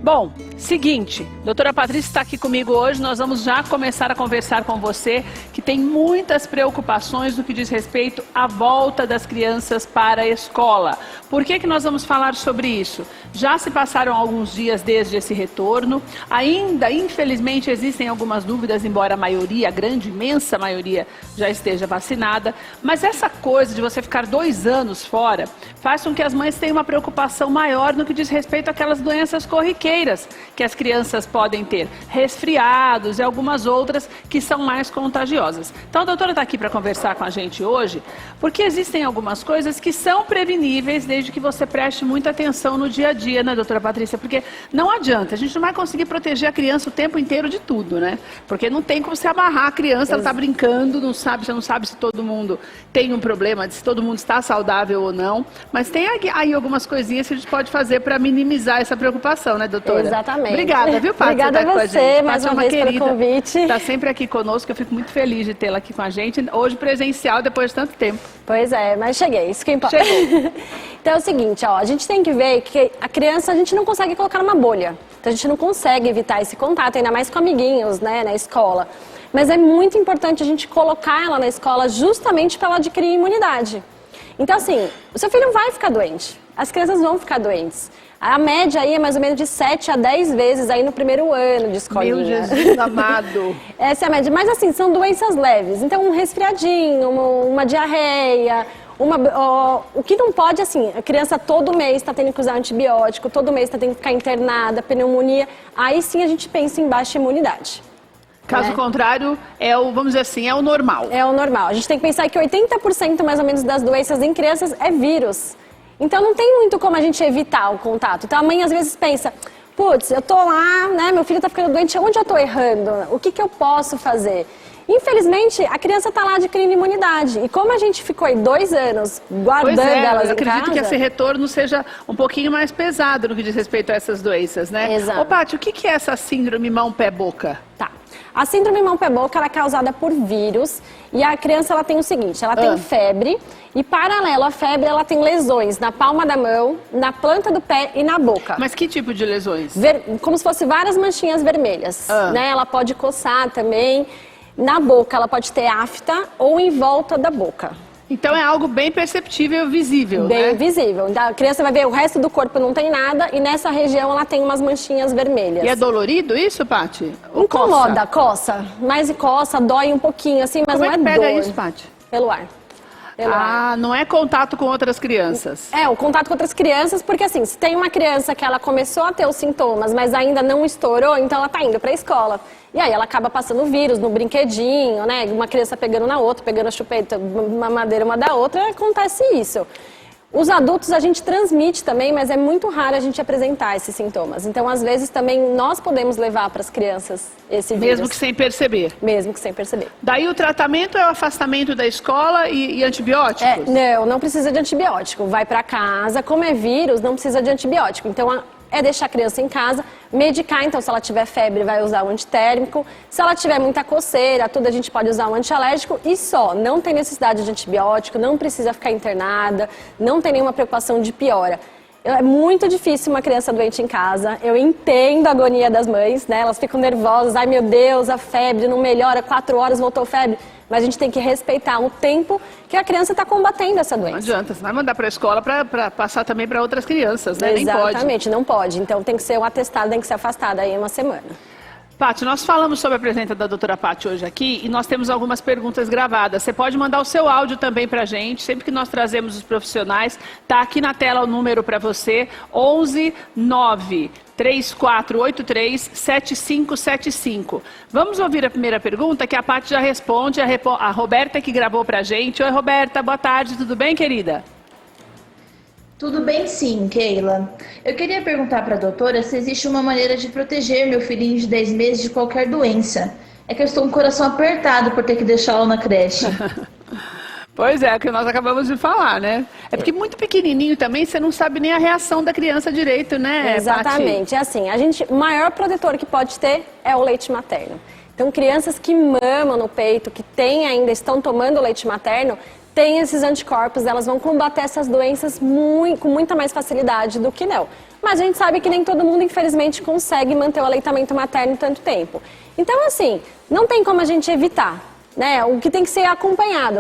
Bom, seguinte, doutora Patrícia está aqui comigo hoje, nós vamos já começar a conversar com você, que tem muitas preocupações no que diz respeito à volta das crianças para a escola. Por que nós vamos falar sobre isso? Já se passaram alguns dias desde esse retorno, ainda, infelizmente, existem algumas dúvidas, embora a maioria, a grande, imensa maioria, já esteja vacinada, mas essa coisa de você ficar 2 anos fora, faz com que as mães tenham uma preocupação maior no que diz respeito àquelas doenças corriqueiras que as crianças podem ter, resfriados e algumas outras que são mais contagiosas. Então a doutora está aqui para conversar com a gente hoje, porque existem algumas coisas que são preveníveis desde que você preste muita atenção no dia a dia, né, doutora Patrícia? Porque não adianta, a gente não vai conseguir proteger a criança o tempo inteiro de tudo, né? Porque não tem como você amarrar a criança, ela está brincando, não sabe, você não sabe se todo mundo tem um problema, se todo mundo está saudável ou não, mas tem aí algumas coisinhas que a gente pode fazer para minimizar essa preocupação, né, doutora? Exatamente. Obrigada, viu, Paty? Obrigada a você, mais uma vez pelo convite. Está sempre aqui conosco, eu fico muito feliz de tê-la aqui com a gente, hoje presencial, depois de tanto tempo. Pois é, mas cheguei, isso que importa. Então é o seguinte, ó, a gente tem que ver que a criança a gente não consegue colocar numa bolha. Então a gente não consegue evitar esse contato, ainda mais com amiguinhos, né, na escola. Mas é muito importante a gente colocar ela na escola justamente para ela adquirir imunidade. Então assim, o seu filho vai ficar doente, as crianças vão ficar doentes. A média aí é mais ou menos de 7 a 10 vezes aí no primeiro ano de escolinha. Meu Jesus amado! Essa é a média. Mas assim, são doenças leves. Então, um resfriadinho, uma diarreia, o que não pode, assim, a criança todo mês está tendo que usar antibiótico, todo mês está tendo que ficar internada, pneumonia. Aí sim a gente pensa em baixa imunidade. Caso contrário, vamos dizer assim, é o normal. É o normal. A gente tem que pensar que 80% mais ou menos das doenças em crianças é vírus. Então não tem muito como a gente evitar o contato. Então a mãe às vezes pensa, putz, eu tô lá, né, meu filho tá ficando doente, onde eu tô errando? O que eu posso fazer? Infelizmente, a criança tá lá adquirindo imunidade. E como a gente ficou aí 2 anos guardando elas em casa... eu acredito que esse retorno seja um pouquinho mais pesado no que diz respeito a essas doenças, né? Exato. Ô, Paty, o que é essa síndrome mão-pé-boca? Tá. A síndrome mão-pé-boca ela é causada por vírus e a criança ela tem o seguinte, ela tem febre e paralelo à febre ela tem lesões na palma da mão, na planta do pé e na boca. Mas que tipo de lesões? Como se fosse várias manchinhas vermelhas, né? Ela pode coçar também, na boca ela pode ter afta ou em volta da boca. Então é algo bem perceptível e visível, né? Bem visível. A criança vai ver, o resto do corpo não tem nada e nessa região ela tem umas manchinhas vermelhas. E é dolorido isso, Paty? Incomoda, coça. Mas coça, dói um pouquinho assim, mas não é dor. Como é que pega isso, Paty? Pelo ar. Não é contato com outras crianças. É, o contato com outras crianças, porque assim, se tem uma criança que ela começou a ter os sintomas, mas ainda não estourou, então ela tá indo pra escola. E aí ela acaba passando vírus no brinquedinho, né? Uma criança pegando na outra, pegando a chupeta, uma madeira uma da outra, acontece isso. Os adultos a gente transmite também, mas é muito raro a gente apresentar esses sintomas. Então, às vezes, também nós podemos levar para as crianças esse vírus. Mesmo que sem perceber? Mesmo que sem perceber. Daí o tratamento é o afastamento da escola e antibióticos? Não precisa de antibiótico. Vai para casa, como é vírus, não precisa de antibiótico. Então, é deixar a criança em casa, medicar, então se ela tiver febre vai usar o antitérmico, se ela tiver muita coceira, tudo a gente pode usar um antialérgico e só, não tem necessidade de antibiótico, não precisa ficar internada, não tem nenhuma preocupação de piora. É muito difícil uma criança doente em casa, eu entendo a agonia das mães, né? Elas ficam nervosas, ai meu Deus, a febre não melhora, 4 horas voltou febre. Mas a gente tem que respeitar o tempo que a criança está combatendo essa doença. Não adianta, você vai mandar para a escola para passar também para outras crianças, né? Exatamente, não pode. Então tem que ser um atestado, tem que ser afastado aí 1 semana. Paty, nós falamos sobre a presença da doutora Paty hoje aqui e nós temos algumas perguntas gravadas. Você pode mandar o seu áudio também para a gente, sempre que nós trazemos os profissionais. Está aqui na tela o número para você, 11 9 3483 7575. Vamos ouvir a primeira pergunta que a Paty já responde, a Roberta que gravou para a gente. Oi, Roberta, boa tarde, tudo bem, querida? Tudo bem sim, Keila. Eu queria perguntar para a doutora se existe uma maneira de proteger meu filhinho de 10 meses de qualquer doença. É que eu estou com o coração apertado por ter que deixá-lo na creche. Pois é, o que nós acabamos de falar, né? É porque muito pequenininho também, você não sabe nem a reação da criança direito, né, Exatamente. Paty? É assim, o maior protetor que pode ter é o leite materno. Então, crianças que mamam no peito, que estão tomando leite materno, têm esses anticorpos, elas vão combater essas doenças com muita mais facilidade do que não. Mas a gente sabe que nem todo mundo, infelizmente, consegue manter o aleitamento materno tanto tempo. Então, assim, não tem como a gente evitar, né? O que tem que ser acompanhar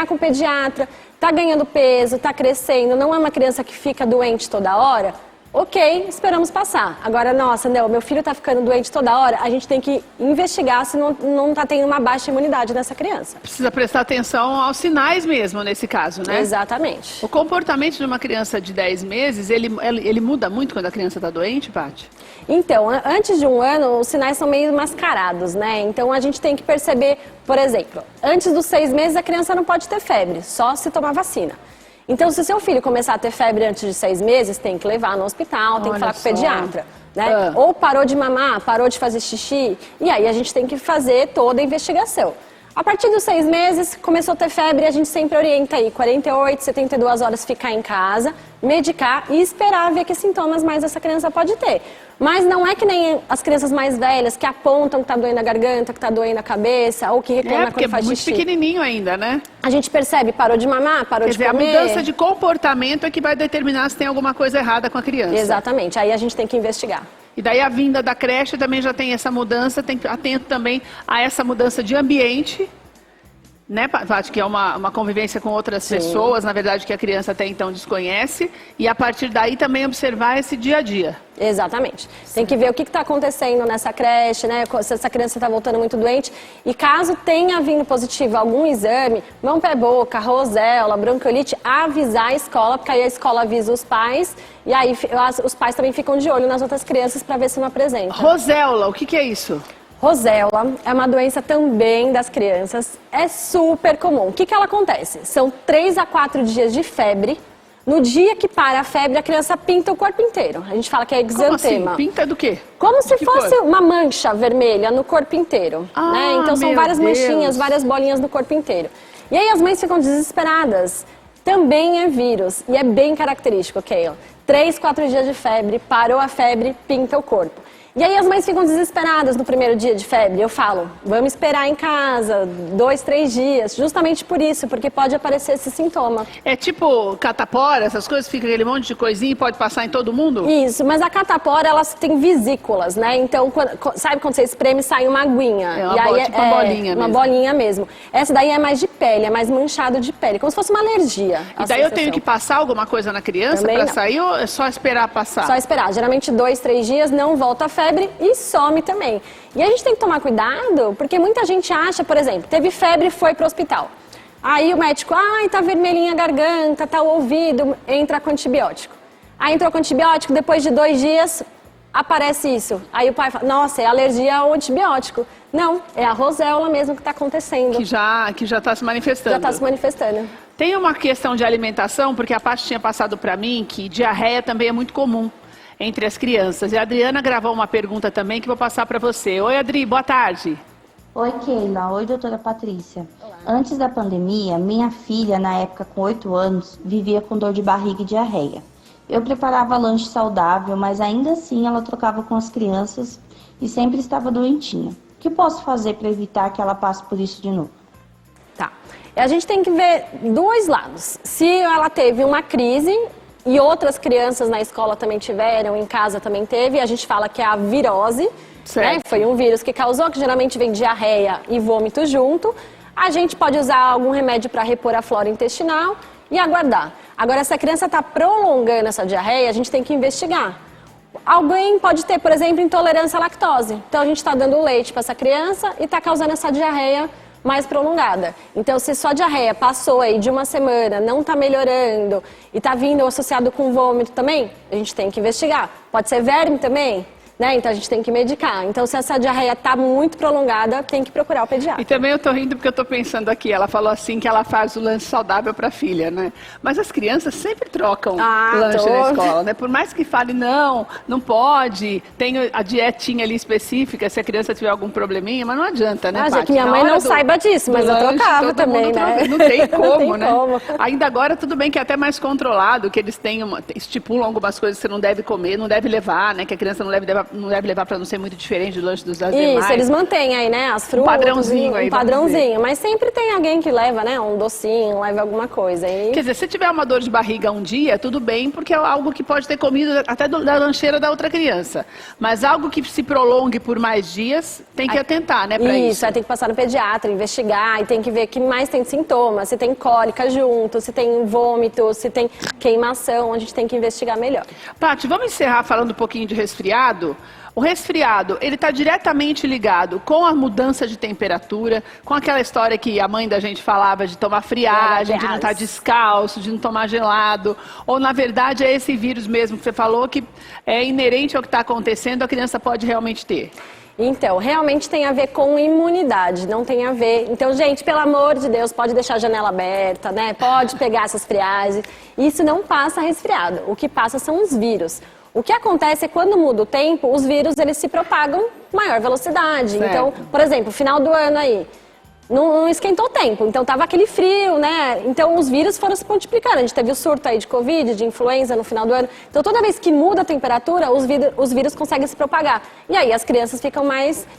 com o pediatra, tá ganhando peso, tá crescendo, não é uma criança que fica doente toda hora. Ok, esperamos passar. Agora, nossa, não, meu filho está ficando doente toda hora, a gente tem que investigar se não está tendo uma baixa imunidade nessa criança. Precisa prestar atenção aos sinais mesmo, nesse caso, né? Exatamente. O comportamento de uma criança de 10 meses, ele muda muito quando a criança está doente, Paty? Então, antes de 1 ano, os sinais são meio mascarados, né? Então, a gente tem que perceber, por exemplo, antes dos 6 meses, a criança não pode ter febre, só se tomar vacina. Então, se seu filho começar a ter febre antes de 6 meses, tem que levar no hospital, tem que falar com o pediatra, né? Ou parou de mamar, parou de fazer xixi, e aí a gente tem que fazer toda a investigação. A partir dos 6 meses, começou a ter febre, a gente sempre orienta aí 48, 72 horas ficar em casa, medicar e esperar ver que sintomas mais essa criança pode ter. Mas não é que nem as crianças mais velhas que apontam que tá doendo a garganta, que tá doendo a cabeça, ou que reclamam quando faz xixi. Porque é muito pequenininho ainda, né? A gente percebe, parou de mamar, parou de comer. A mudança de comportamento é que vai determinar se tem alguma coisa errada com a criança. Exatamente, aí a gente tem que investigar. E daí a vinda da creche também já tem essa mudança, tem que estar atento também a essa mudança de ambiente, né, Paty, que é uma convivência com outras pessoas, na verdade, que a criança até então desconhece, e a partir daí também observar esse dia a dia. Exatamente. Tem que ver o que está acontecendo nessa creche, né, se essa criança está voltando muito doente, e caso tenha vindo positivo algum exame, mão, pé, boca, roséola, bronquiolite, avisar a escola, porque aí a escola avisa os pais, e aí os pais também ficam de olho nas outras crianças para ver se não apresenta. Roséola, o que é isso? Roséola é uma doença também das crianças, é super comum. O que ela acontece? São 3 a 4 dias de febre. No dia que para a febre, a criança pinta o corpo inteiro. A gente fala que é exantema. Como assim? Pinta do quê? Como se fosse uma mancha vermelha no corpo inteiro. Né? Então são várias manchinhas, várias bolinhas no corpo inteiro. E aí as mães ficam desesperadas. Também é vírus e é bem característico, Keila. 3, 4 dias de febre, parou a febre, pinta o corpo. E aí as mães ficam desesperadas no primeiro dia de febre. Eu falo, vamos esperar em casa 2, 3 dias, justamente por isso, porque pode aparecer esse sintoma. É tipo catapora, essas coisas, fica aquele monte de coisinha e pode passar em todo mundo? Isso, mas a catapora, elas têm vesículas, né? Então, sabe quando você espreme, sai uma aguinha. É uma bolinha mesmo. Uma bolinha mesmo. Essa daí é mais de pele, é mais manchado de pele, como se fosse uma alergia. E daí eu tenho que passar alguma coisa na criança para sair ou é só esperar passar? Só esperar. Geralmente 2, 3 dias, não volta a febre e some também. E a gente tem que tomar cuidado, porque muita gente acha, por exemplo, teve febre e foi para o hospital. Aí o médico, tá vermelhinha a garganta, tá o ouvido, entra com antibiótico. Aí entrou com antibiótico, depois de 2 dias aparece isso. Aí o pai fala, nossa, é alergia ao antibiótico. Não, é a roséola mesmo que está acontecendo. Que já está se manifestando. Já está se manifestando. Tem uma questão de alimentação, porque a Paty tinha passado para mim que diarreia também é muito comum entre as crianças. E a Adriana gravou uma pergunta também que vou passar para você. Oi, Adri, boa tarde. Oi, Keila. Oi, doutora Patrícia. Olá. Antes da pandemia, minha filha, na época com 8 anos, vivia com dor de barriga e diarreia. Eu preparava lanche saudável, mas ainda assim ela trocava com as crianças e sempre estava doentinha. O que posso fazer para evitar que ela passe por isso de novo? Tá. A gente tem que ver 2 lados. Se ela teve uma crise e outras crianças na escola também tiveram, em casa também teve, a gente fala que é a virose, né? Foi um vírus que causou, que geralmente vem diarreia e vômito junto. A gente pode usar algum remédio para repor a flora intestinal e aguardar. Agora, se a criança está prolongando essa diarreia, a gente tem que investigar. Alguém pode ter, por exemplo, intolerância à lactose. Então, a gente está dando leite para essa criança e está causando essa diarreia mais prolongada. Então, se sua diarreia passou aí de 1 semana, não está melhorando e está vindo associado com vômito também, a gente tem que investigar. Pode ser verme também, né? Então a gente tem que medicar. Então, se essa diarreia está muito prolongada, tem que procurar o pediatra. E também eu estou rindo porque eu estou pensando aqui, ela falou assim que ela faz o lanche saudável para a filha, né? Mas as crianças sempre trocam lanche na escola, né? Por mais que fale, não pode, tem a dietinha ali específica, se a criança tiver algum probleminha, mas não adianta, né, Paty? Que minha mãe não saiba disso, mas eu trocava também, né? Não tem como, né? Como. Ainda agora, tudo bem que é até mais controlado, que eles estipulam algumas coisas que você não deve comer, não deve levar, né? Que a criança não deve levar não deve levar para não ser muito diferente do lanche dos demais. Isso, eles mantêm aí, né, as frutas. Padrãozinho aí, um padrãozinho, mas sempre tem alguém que leva, né, um docinho, leva alguma coisa. E... Quer dizer, se tiver uma dor de barriga um dia, tudo bem, porque é algo que pode ter comido até da lancheira da outra criança. Mas algo que se prolongue por mais dias, tem que atentar, né, para isso. Isso, aí tem que passar no pediatra, investigar, e tem que ver o que mais tem de sintomas, se tem cólica junto, se tem vômito, se tem queimação, a gente tem que investigar melhor. Paty, vamos encerrar falando um pouquinho de resfriado? O resfriado, ele está diretamente ligado com a mudança de temperatura, com aquela história que a mãe da gente falava de tomar friagem, de não estar descalço, de não tomar gelado. Ou, na verdade, é esse vírus mesmo que você falou que é inerente ao que está acontecendo, a criança pode realmente ter. Então, realmente tem a ver com imunidade, não tem a ver... Então, gente, pelo amor de Deus, pode deixar a janela aberta, né? Pode pegar essas friagens. Isso não passa resfriado. O que passa são os vírus. O que acontece é que quando muda o tempo, os vírus eles se propagam com maior velocidade. Certo. Então, por exemplo, final do ano aí, não esquentou o tempo, então tava aquele frio, né? Então os vírus foram se multiplicando. A gente teve o surto aí de Covid, de influenza no final do ano. Então toda vez que muda a temperatura, os vírus conseguem se propagar. E aí as crianças ficam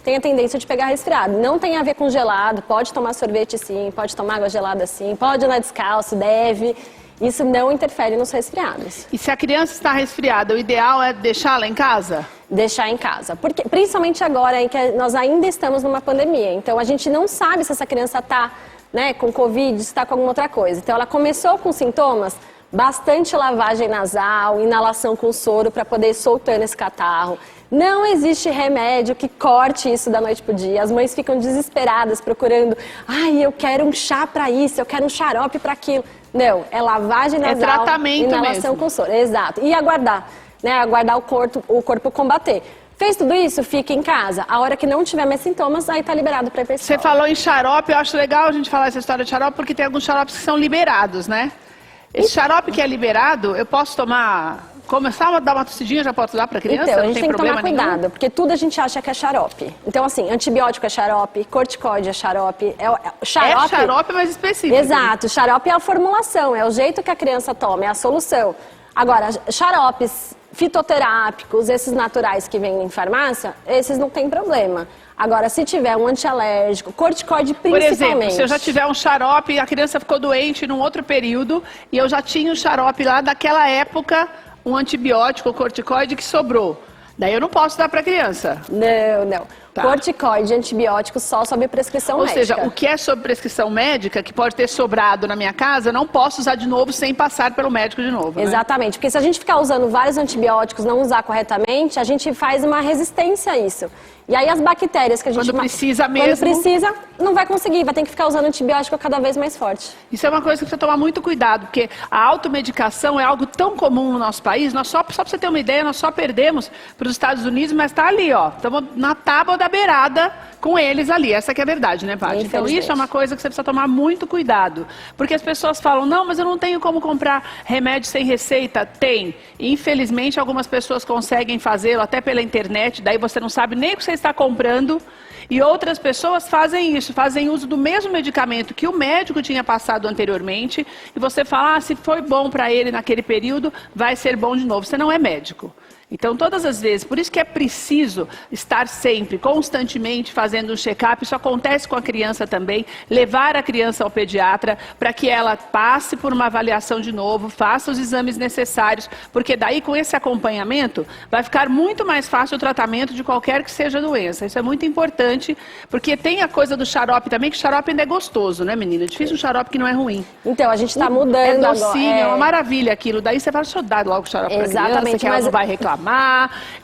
têm a tendência de pegar resfriado. Não tem a ver com gelado, pode tomar sorvete sim, pode tomar água gelada sim, pode andar descalço, deve... Isso não interfere nos resfriados. E se a criança está resfriada, o ideal é deixá-la em casa? Deixar em casa. Porque, principalmente agora em que nós ainda estamos numa pandemia. Então, a gente não sabe se essa criança está, né, com Covid, se está com alguma outra coisa. Então, ela começou com sintomas, bastante lavagem nasal, inalação com soro para poder ir soltando esse catarro. Não existe remédio que corte isso da noite pro dia. As mães ficam desesperadas procurando. Ai, eu quero um chá para isso, eu quero um xarope para aquilo. Não, é lavagem nasal, tratamento inalação mesmo. com soro. Exato. E aguardar, né? Aguardar o corpo combater. Fez tudo isso, fica em casa. A hora que não tiver mais sintomas, aí tá liberado para ir pra escola. Você falou em xarope, eu acho legal a gente falar essa história de xarope, porque tem alguns xaropes que são liberados, né? Esse xarope que é liberado, eu posso tomar... Começar a dar uma tossidinha, já posso dar para a criança? Então, a não gente tem tem que tomar problema cuidado, nenhum? porque tudo a gente acha que é xarope. Então, assim, antibiótico é xarope, corticoide é xarope. É xarope, mas específico. Exato, xarope é a formulação, é o jeito que a criança toma, é a solução. Agora, xaropes fitoterápicos, esses naturais que vêm em farmácia, esses não tem problema. Agora, se tiver um antialérgico, corticoide principalmente... Por exemplo, se eu já tiver um xarope e a criança ficou doente num outro período e eu já tinha um xarope lá daquela época, um antibiótico, corticoide que sobrou. Daí eu não posso dar para a criança. Não. Tá. Corticoide, antibiótico só sob prescrição médica. Ou seja, o que é sob prescrição médica, que pode ter sobrado na minha casa, eu não posso usar de novo sem passar pelo médico de novo, né? Exatamente, porque se a gente ficar usando vários antibióticos, não usar corretamente, a gente faz uma resistência a isso. E aí as bactérias que a gente... Quando precisa mesmo... Quando precisa, não vai conseguir, vai ter que ficar usando antibiótico cada vez mais forte. Isso é uma coisa que precisa tomar muito cuidado, porque a automedicação é algo tão comum no nosso país, nós só para você ter uma ideia, nós só perdemos para os Estados Unidos, mas está ali, ó, estamos na tábua da beirada com eles ali, essa que é a verdade, né, Paty? Então isso é uma coisa que você precisa tomar muito cuidado, porque as pessoas falam, não, mas eu não tenho como comprar remédio sem receita. Tem, infelizmente algumas pessoas conseguem fazê-lo até pela internet, daí você não sabe nem o que você está comprando, e outras pessoas fazem isso, fazem uso do mesmo medicamento que o médico tinha passado anteriormente, e você fala, se foi bom para ele naquele período, vai ser bom de novo. Você não é médico. Então, todas as vezes, por isso que é preciso estar sempre, constantemente fazendo um check-up, isso acontece com a criança também, levar a criança ao pediatra para que ela passe por uma avaliação de novo, faça os exames necessários, porque daí com esse acompanhamento vai ficar muito mais fácil o tratamento de qualquer que seja a doença. Isso é muito importante, porque tem a coisa do xarope também, que xarope ainda é gostoso, né, menina? É difícil um xarope que não é ruim. Então, a gente está mudando agora. É docinho, agora. É uma maravilha aquilo. Daí você fala, deixa eu dar logo o xarope para a criança, que ela não vai reclamar.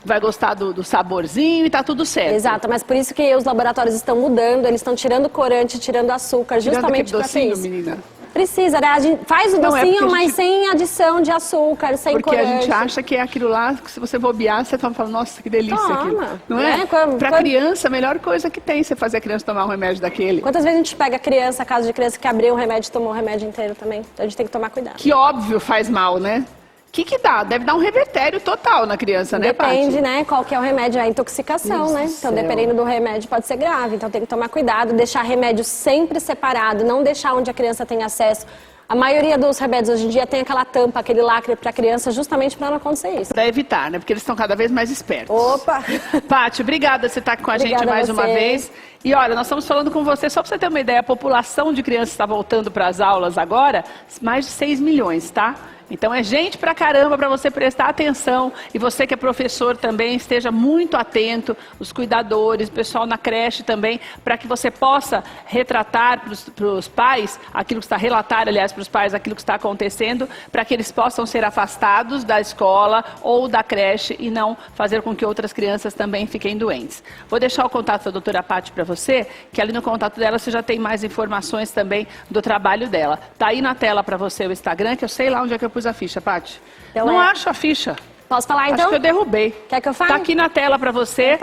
Vai gostar do saborzinho e tá tudo certo. Exato, mas por isso que os laboratórios estão mudando, eles estão tirando corante, tirando açúcar, justamente para isso. Menina. Precisa, né? A gente faz o docinho, mas sem adição de açúcar, sem porque corante. Porque a gente acha que é aquilo lá, que se você bobear, você fala, nossa, que delícia aquilo. Não é? Para criança, a melhor coisa que tem, você fazer a criança tomar um remédio daquele. Quantas vezes a gente pega a criança, caso de criança que abriu o remédio e tomou o remédio inteiro também? Então a gente tem que tomar cuidado. Que óbvio faz mal, né? O que dá? Deve dar um revertério total na criança, né, Paty? Depende, né? Qual que é o remédio, a intoxicação, né? Então, dependendo do remédio, pode ser grave. Então, tem que tomar cuidado, deixar remédio sempre separado, não deixar onde a criança tem acesso A maioria dos remédios hoje em dia tem aquela tampa, aquele lacre para criança, justamente para não acontecer isso. Para evitar, né? Porque eles estão cada vez mais espertos. Opa! Paty, obrigada por você estar com a gente mais uma vez. E olha, nós estamos falando com você, só para você ter uma ideia, a população de crianças está voltando para as aulas agora, mais de 6 milhões, tá? Então é gente pra caramba para você prestar atenção, e você que é professor também esteja muito atento, os cuidadores, o pessoal na creche também, para que você possa retratar para os pais aquilo que está, relatar aliás para os pais aquilo que está acontecendo, para que eles possam ser afastados da escola ou da creche e não fazer com que outras crianças também fiquem doentes. Vou deixar o contato da doutora Paty para você, que ali no contato dela você já tem mais informações também do trabalho dela. Tá aí na tela para você o Instagram, que eu sei lá onde é que eu pus a ficha, Paty. Então não acho a ficha. Posso falar então? Acho que eu derrubei. Quer que eu fale? Tá aqui na tela para você,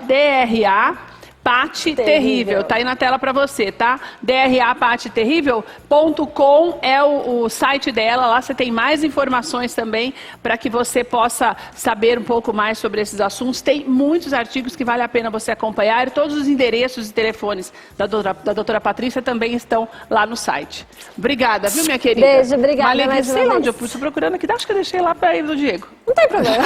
@DRA Paty Terrível, tá aí na tela para você, tá? DRAPatyterrível.com é o site dela, lá você tem mais informações também para que você possa saber um pouco mais sobre esses assuntos. Tem muitos artigos que vale a pena você acompanhar, e todos os endereços e telefones da doutora Patrícia também estão lá no site. Obrigada, viu, minha querida? Beijo, obrigada. Sei lá onde eu estou procurando aqui, acho que eu deixei lá para ir do Diego. Não tem problema.